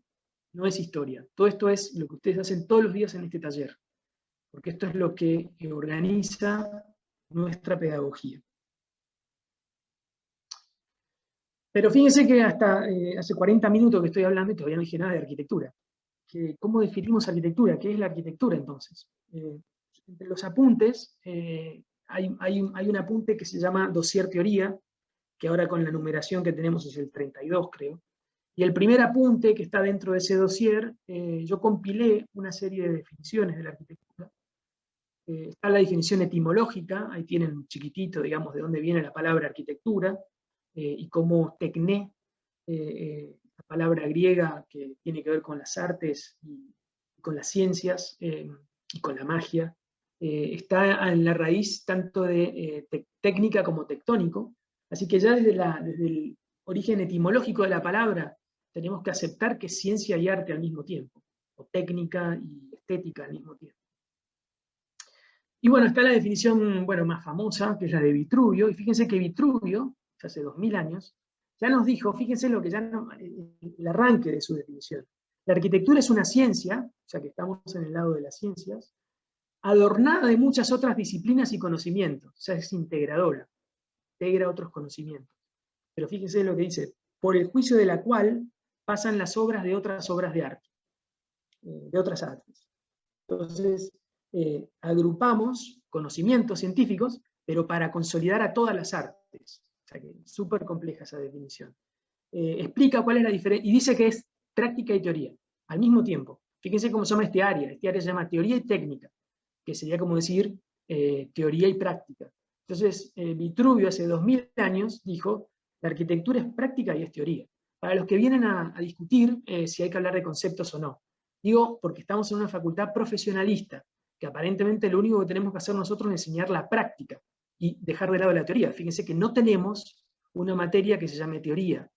no es historia, todo esto es lo que ustedes hacen todos los días en este taller, porque esto es lo que organiza nuestra pedagogía. Pero fíjense que hasta hace 40 minutos que estoy hablando y todavía no dije nada de arquitectura. ¿Cómo definimos arquitectura? ¿Qué es la arquitectura entonces? Entre los apuntes, hay un apunte que se llama dossier teoría, que ahora con la numeración que tenemos es el 32, creo. Y el primer apunte que está dentro de ese dossier, yo compilé una serie de definiciones de la arquitectura. Está la definición etimológica, ahí tienen chiquitito, digamos, de dónde viene la palabra arquitectura, y cómo tecné, la palabra griega que tiene que ver con las artes y con las ciencias, y con la magia, está en la raíz tanto de técnica como tectónico, así que ya desde el origen etimológico de la palabra tenemos que aceptar que es ciencia y arte al mismo tiempo, o técnica y estética al mismo tiempo. Y bueno, está la definición, bueno, más famosa, que es la de Vitruvio, y fíjense que Vitruvio, hace 2000 años, ya nos dijo, fíjense lo que ya el arranque de su definición. La arquitectura es una ciencia, o sea que estamos en el lado de las ciencias, adornada de muchas otras disciplinas y conocimientos, o sea, es integradora, integra otros conocimientos. Pero fíjense lo que dice, por el juicio de la cual pasan las obras de otras obras de arte, de otras artes. Entonces, agrupamos conocimientos científicos, pero para consolidar a todas las artes. O sea que es súper compleja esa definición. Explica cuál es la diferencia, y dice que es práctica y teoría, al mismo tiempo. Fíjense cómo se llama este área se llama teoría y técnica, que sería como decir teoría y práctica. Entonces, Vitruvio hace 2000 años dijo, la arquitectura es práctica y es teoría. Para los que vienen a discutir si hay que hablar de conceptos o no. Digo, porque estamos en una facultad profesionalista, que aparentemente lo único que tenemos que hacer nosotros es enseñar la práctica y dejar de lado la teoría. Fíjense que no tenemos una materia que se llame teoría.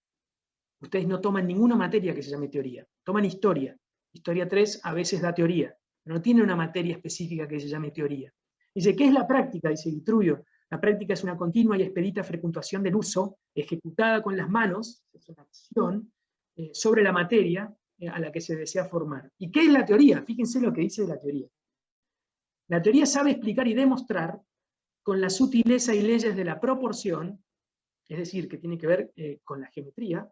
Ustedes no toman ninguna materia que se llame teoría. Toman historia. Historia 3 a veces da teoría, pero no tiene una materia específica que se llame teoría. Dice, ¿qué es la práctica? Dice Vitruvio. La práctica es una continua y expedita frecuentación del uso, ejecutada con las manos, es una acción, sobre la materia a la que se desea formar. ¿Y qué es la teoría? Fíjense lo que dice de la teoría. La teoría sabe explicar y demostrar con la sutileza y leyes de la proporción, es decir, que tiene que ver con la geometría.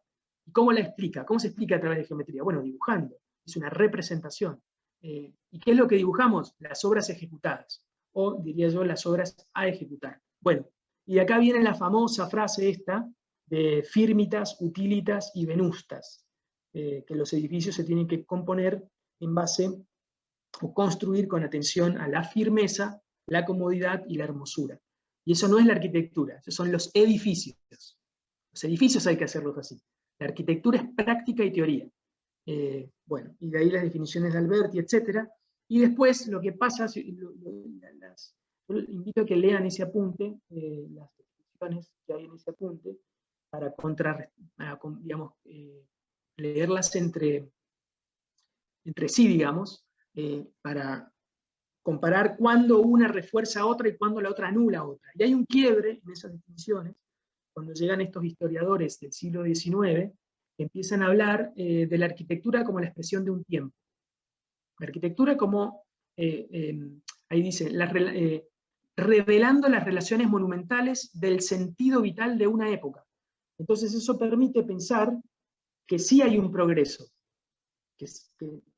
¿Y cómo la explica? ¿Cómo se explica a través de geometría? Bueno, dibujando. Es una representación. ¿Y qué es lo que dibujamos? Las obras ejecutadas, o diría yo, las obras a ejecutar. Bueno, y de acá viene la famosa frase esta de firmitas, utilitas y venustas, que los edificios se tienen que componer en base o construir con atención a la firmeza, la comodidad y la hermosura. Y eso no es la arquitectura, esos son los edificios. Los edificios hay que hacerlos así. La arquitectura es práctica y teoría. Bueno, y de ahí las definiciones de Alberti, etc. Y después lo que pasa, yo invito a que lean ese apunte, las definiciones que hay en ese apunte, para digamos, leerlas entre sí, digamos, para comparar cuándo una refuerza a otra y cuándo la otra anula a otra. Y hay un quiebre en esas definiciones, cuando llegan estos historiadores del siglo XIX, que empiezan a hablar de la arquitectura como la expresión de un tiempo. La arquitectura como, ahí dice, revelando las relaciones monumentales del sentido vital de una época. Entonces eso permite pensar que sí hay un progreso, que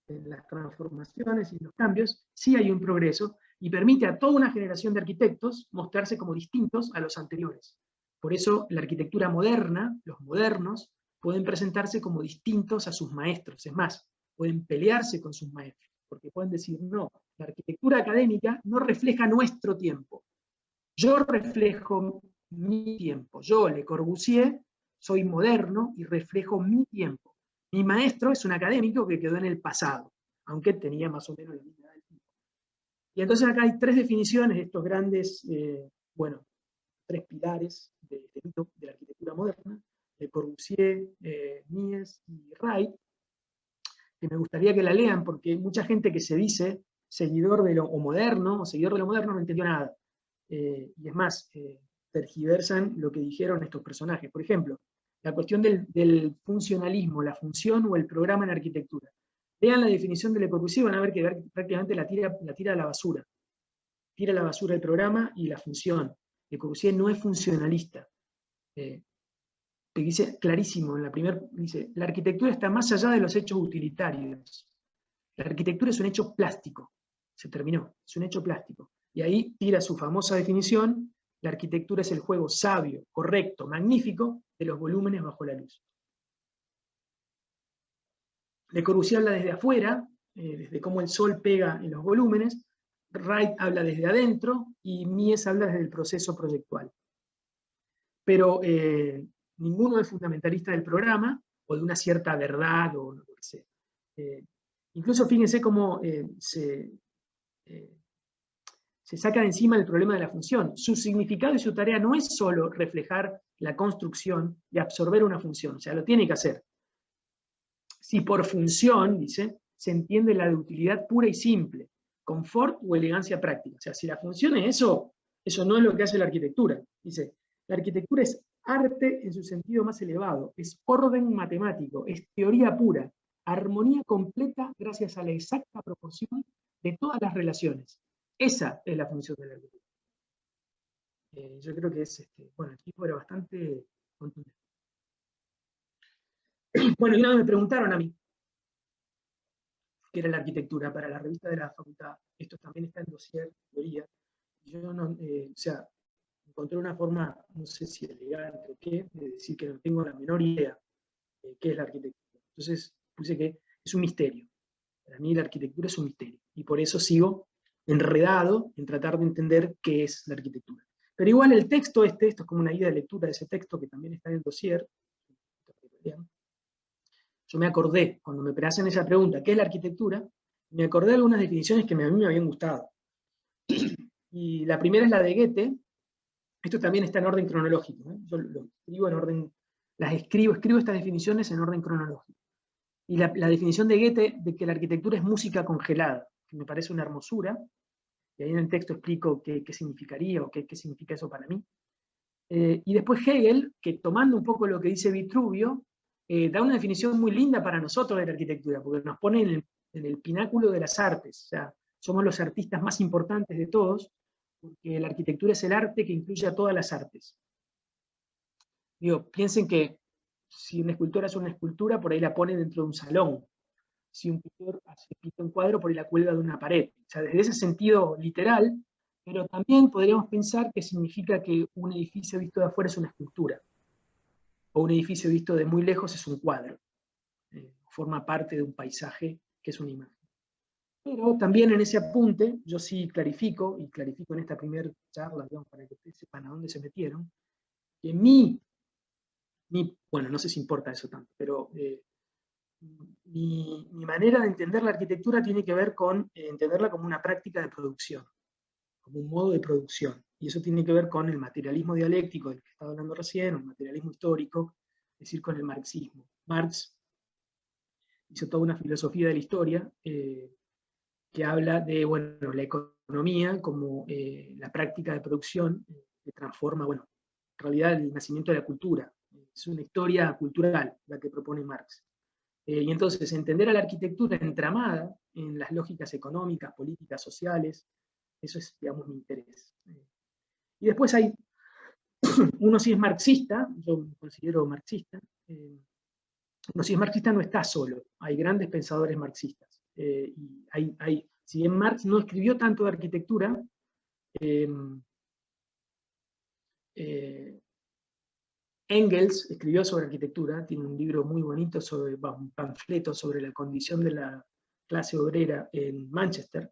en las transformaciones y los cambios sí hay un progreso, y permite a toda una generación de arquitectos mostrarse como distintos a los anteriores. Por eso la arquitectura moderna, los modernos, pueden presentarse como distintos a sus maestros. Es más, pueden pelearse con sus maestros, porque pueden decir, no, la arquitectura académica no refleja nuestro tiempo. Yo reflejo mi tiempo. Yo, Le Corbusier, soy moderno y reflejo mi tiempo. Mi maestro es un académico que quedó en el pasado, aunque tenía más o menos la misma edad del tiempo. Y entonces acá hay tres definiciones de estos grandes, tres pilares de la arquitectura moderna, Le Corbusier, Mies y Wright, que me gustaría que la lean, porque hay mucha gente que se dice seguidor de lo moderno, o seguidor de lo moderno, no entendió nada. Y es más, tergiversan lo que dijeron estos personajes. Por ejemplo, la cuestión del funcionalismo, la función o el programa en arquitectura. Vean la definición de Le Corbusier, van a ver que prácticamente la tira a la basura. Tira a la basura el programa y la función. Le Corbusier no es funcionalista. Dice clarísimo, dice, la arquitectura está más allá de los hechos utilitarios. La arquitectura es un hecho plástico. Se terminó, es un hecho plástico. Y ahí tira su famosa definición: la arquitectura es el juego sabio, correcto, magnífico de los volúmenes bajo la luz. Le Corbusier habla desde afuera, desde cómo el sol pega en los volúmenes. Wright habla desde adentro y Mies habla desde el proceso proyectual. Pero ninguno es fundamentalista del programa o de una cierta verdad o lo que sea. Incluso fíjense cómo se saca de encima el problema de la función. Su significado y su tarea no es solo reflejar la construcción y absorber una función, o sea, lo tiene que hacer. Si por función, dice, se entiende la de utilidad pura y simple, confort o elegancia práctica. O sea, si la función es eso, eso no es lo que hace la arquitectura. Dice, la arquitectura es arte en su sentido más elevado, es orden matemático, es teoría pura, armonía completa gracias a la exacta proporción de todas las relaciones. Esa es la función de la arquitectura. Yo creo que es, bueno, el tipo era bastante contundente. Bueno, y una vez me preguntaron a mí qué era la arquitectura para la revista de la facultad. Esto también está en dossier, teoría. Yo no, o sea, encontré una forma, no sé si elegante o qué, de decir que no tengo la menor idea de qué es la arquitectura. Entonces puse que es un misterio. Para mí la arquitectura es un misterio. Y por eso sigo enredado en tratar de entender qué es la arquitectura. Pero igual el texto esto es como una guía de lectura de ese texto que también está en el dossier. Yo me acordé, cuando me hacen esa pregunta, ¿qué es la arquitectura? Me acordé de algunas definiciones que a mí me habían gustado. Y la primera es la de Goethe. Esto también está en orden cronológico. Yo lo escribo en orden, escribo estas definiciones en orden cronológico. Y la definición de Goethe de que la arquitectura es música congelada, que me parece una hermosura, y ahí en el texto explico qué significaría o qué significa eso para mí. Y después Hegel, que tomando un poco lo que dice Vitruvio, da una definición muy linda para nosotros de la arquitectura, porque nos pone en el pináculo de las artes. O sea, somos los artistas más importantes de todos, porque la arquitectura es el arte que incluye a todas las artes. Digo, piensen que si un escultor hace una escultura, por ahí la pone dentro de un salón. Si un pintor pinta un cuadro, por ahí la cuelga de una pared. O sea, desde ese sentido literal, pero también podríamos pensar que significa que un edificio visto de afuera es una escultura, o un edificio visto de muy lejos es un cuadro. Forma parte de un paisaje que es una imagen. Pero también en ese apunte, yo sí clarifico, y clarifico en esta primera charla, digamos, para que ustedes sepan a dónde se metieron, que bueno, no sé si importa eso tanto, pero mi manera de entender la arquitectura tiene que ver con entenderla como una práctica de producción, como un modo de producción. Y eso tiene que ver con el materialismo dialéctico del que estaba hablando recién, o el materialismo histórico, es decir, con el marxismo. Marx hizo toda una filosofía de la historia que habla de, bueno, la economía como la práctica de producción que transforma, bueno, en realidad el nacimiento de la cultura. Es una historia cultural la que propone Marx. Y entonces entender a la arquitectura entramada en las lógicas económicas, políticas, sociales, eso es, digamos, mi interés. Y después hay, uno si es marxista, yo me considero marxista, uno si es marxista no está solo, hay grandes pensadores marxistas. Y si bien Marx no escribió tanto de arquitectura, Engels escribió sobre arquitectura, tiene un libro muy bonito, un panfleto sobre la condición de la clase obrera en Manchester,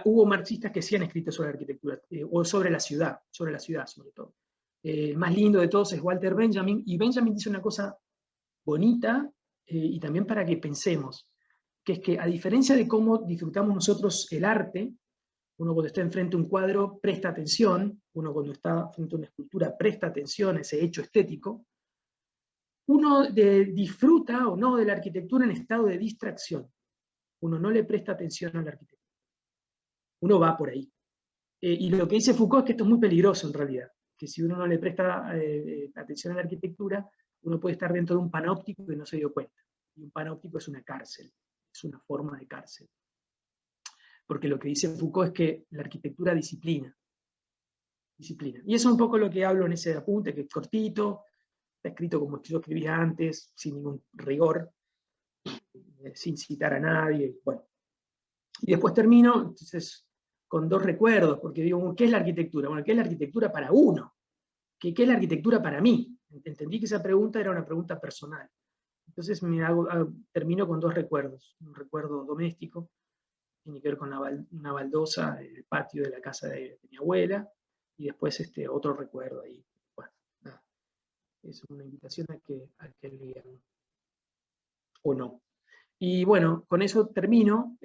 hubo marxistas que sí han escrito sobre arquitectura, o sobre la ciudad sobre todo. El más lindo de todos es Walter Benjamin, y Benjamin dice una cosa bonita, y también para que pensemos, que es que a diferencia de cómo disfrutamos nosotros el arte, uno cuando está enfrente a un cuadro presta atención, uno cuando está frente a una escultura presta atención a ese hecho estético, uno disfruta o no de la arquitectura en estado de distracción. Uno no le presta atención a la arquitectura. Uno va por ahí. Y lo que dice Foucault es que esto es muy peligroso en realidad, que si uno no le presta atención a la arquitectura, uno puede estar dentro de un panóptico que no se dio cuenta. Y un panóptico es una cárcel, es una forma de cárcel. Porque lo que dice Foucault es que la arquitectura disciplina. Disciplina. Y eso es un poco lo que hablo en ese apunte, que es cortito, está escrito como yo escribía antes, sin ningún rigor, sin citar a nadie. Bueno. Y después termino, entonces, con dos recuerdos, porque digo, ¿qué es la arquitectura? Bueno, ¿qué es la arquitectura para uno? ¿Qué es la arquitectura para mí? Entendí que esa pregunta era una pregunta personal. Entonces termino con dos recuerdos. Un recuerdo doméstico, tiene que ver con una baldosa del patio de la casa de mi abuela, y después otro recuerdo ahí. Bueno, nada. Es una invitación a que lean, o no. Y bueno, con eso termino.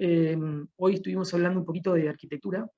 Hoy estuvimos hablando un poquito de arquitectura.